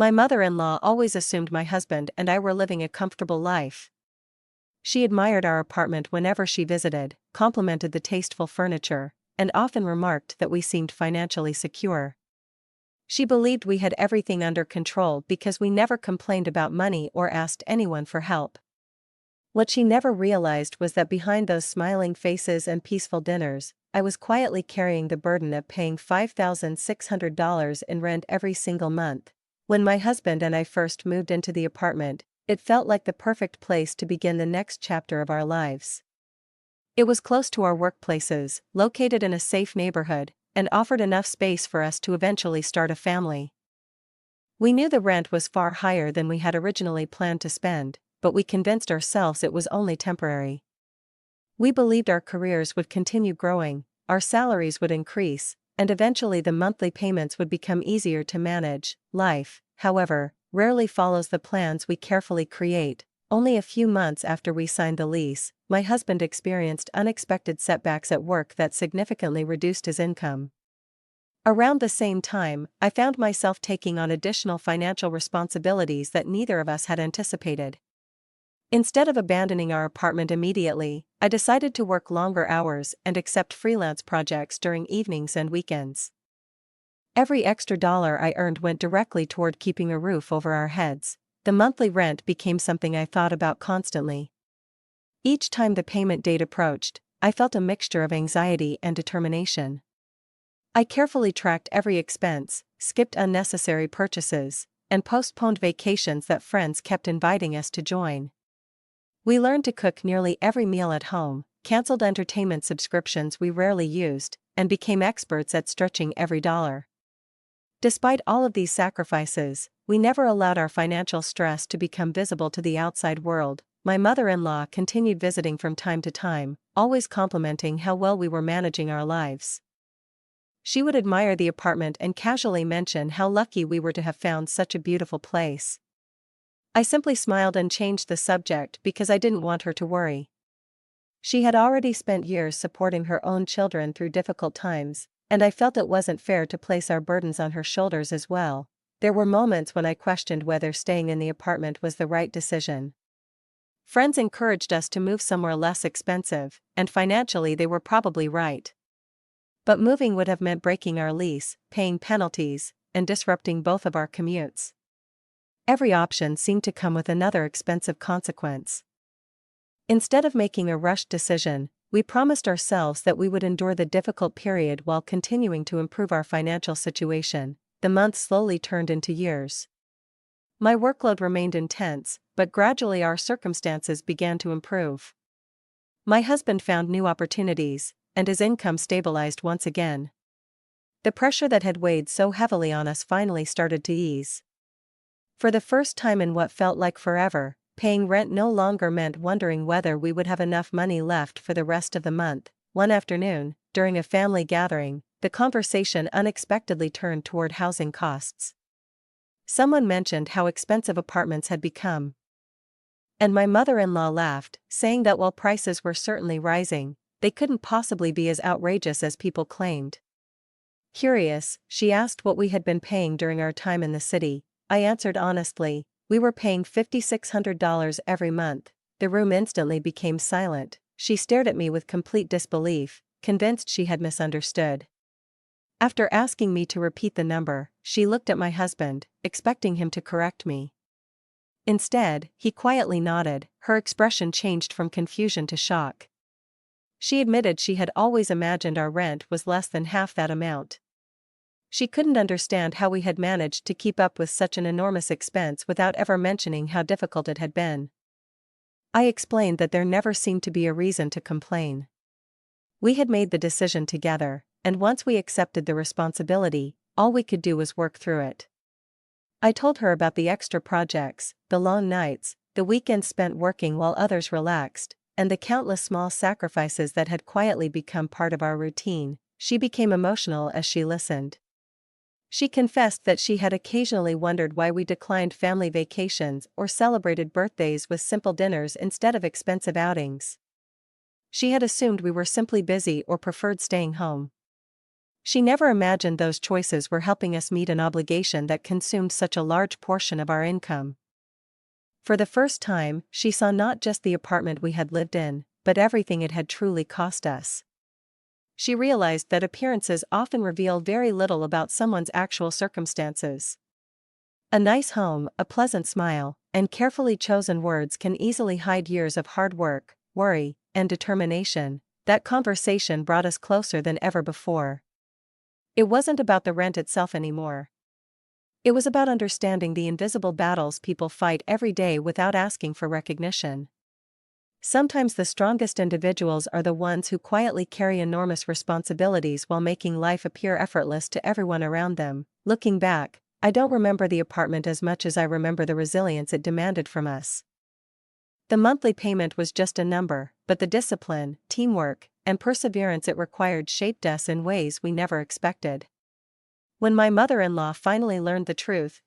My mother-in-law always assumed my husband and I were living a comfortable life. She admired our apartment whenever she visited, complimented the tasteful furniture, and often remarked that we seemed financially secure. She believed we had everything under control because we never complained about money or asked anyone for help. What she never realized was that behind those smiling faces and peaceful dinners, I was quietly carrying the burden of paying $5,600 in rent every single month. When my husband and I first moved into the apartment, it felt like the perfect place to begin the next chapter of our lives. It was close to our workplaces, located in a safe neighborhood, and offered enough space for us to eventually start a family. We knew the rent was far higher than we had originally planned to spend, but we convinced ourselves it was only temporary. We believed our careers would continue growing, our salaries would increase, and eventually the monthly payments would become easier to manage. Life, however, rarely follows the plans we carefully create. Only a few months after we signed the lease, my husband experienced unexpected setbacks at work that significantly reduced his income. Around the same time, I found myself taking on additional financial responsibilities that neither of us had anticipated. Instead of abandoning our apartment immediately, I decided to work longer hours and accept freelance projects during evenings and weekends. Every extra dollar I earned went directly toward keeping a roof over our heads. The monthly rent became something I thought about constantly. Each time the payment date approached, I felt a mixture of anxiety and determination. I carefully tracked every expense, skipped unnecessary purchases, and postponed vacations that friends kept inviting us to join. We learned to cook nearly every meal at home, canceled entertainment subscriptions we rarely used, and became experts at stretching every dollar. Despite all of these sacrifices, we never allowed our financial stress to become visible to the outside world. My mother-in-law continued visiting from time to time, always complimenting how well we were managing our lives. She would admire the apartment and casually mention how lucky we were to have found such a beautiful place. I simply smiled and changed the subject because I didn't want her to worry. She had already spent years supporting her own children through difficult times, and I felt it wasn't fair to place our burdens on her shoulders as well. There were moments when I questioned whether staying in the apartment was the right decision. Friends encouraged us to move somewhere less expensive, and financially they were probably right. But moving would have meant breaking our lease, paying penalties, and disrupting both of our commutes. Every option seemed to come with another expensive consequence. Instead of making a rushed decision, we promised ourselves that we would endure the difficult period while continuing to improve our financial situation. The months slowly turned into years. My workload remained intense, but gradually our circumstances began to improve. My husband found new opportunities, and his income stabilized once again. The pressure that had weighed so heavily on us finally started to ease. For the first time in what felt like forever, paying rent no longer meant wondering whether we would have enough money left for the rest of the month. One afternoon, during a family gathering, the conversation unexpectedly turned toward housing costs. Someone mentioned how expensive apartments had become. And my mother-in-law laughed, saying that while prices were certainly rising, they couldn't possibly be as outrageous as people claimed. Curious, she asked what we had been paying during our time in the city. I answered honestly, we were paying $5,600 every month. The room instantly became silent. She stared at me with complete disbelief, convinced she had misunderstood. After asking me to repeat the number, she looked at my husband, expecting him to correct me. Instead, he quietly nodded. Her expression changed from confusion to shock. She admitted she had always imagined our rent was less than half that amount. She couldn't understand how we had managed to keep up with such an enormous expense without ever mentioning how difficult it had been. I explained that there never seemed to be a reason to complain. We had made the decision together, and once we accepted the responsibility, all we could do was work through it. I told her about the extra projects, the long nights, the weekends spent working while others relaxed, and the countless small sacrifices that had quietly become part of our routine. She became emotional as she listened. She confessed that she had occasionally wondered why we declined family vacations or celebrated birthdays with simple dinners instead of expensive outings. She had assumed we were simply busy or preferred staying home. She never imagined those choices were helping us meet an obligation that consumed such a large portion of our income. For the first time, she saw not just the apartment we had lived in, but everything it had truly cost us. She realized that appearances often reveal very little about someone's actual circumstances. A nice home, a pleasant smile, and carefully chosen words can easily hide years of hard work, worry, and determination. That conversation brought us closer than ever before. It wasn't about the rent itself anymore. It was about understanding the invisible battles people fight every day without asking for recognition. Sometimes the strongest individuals are the ones who quietly carry enormous responsibilities while making life appear effortless to everyone around them. Looking back, I don't remember the apartment as much as I remember the resilience it demanded from us. The monthly payment was just a number, but the discipline, teamwork, and perseverance it required shaped us in ways we never expected. When my mother-in-law finally learned the truth,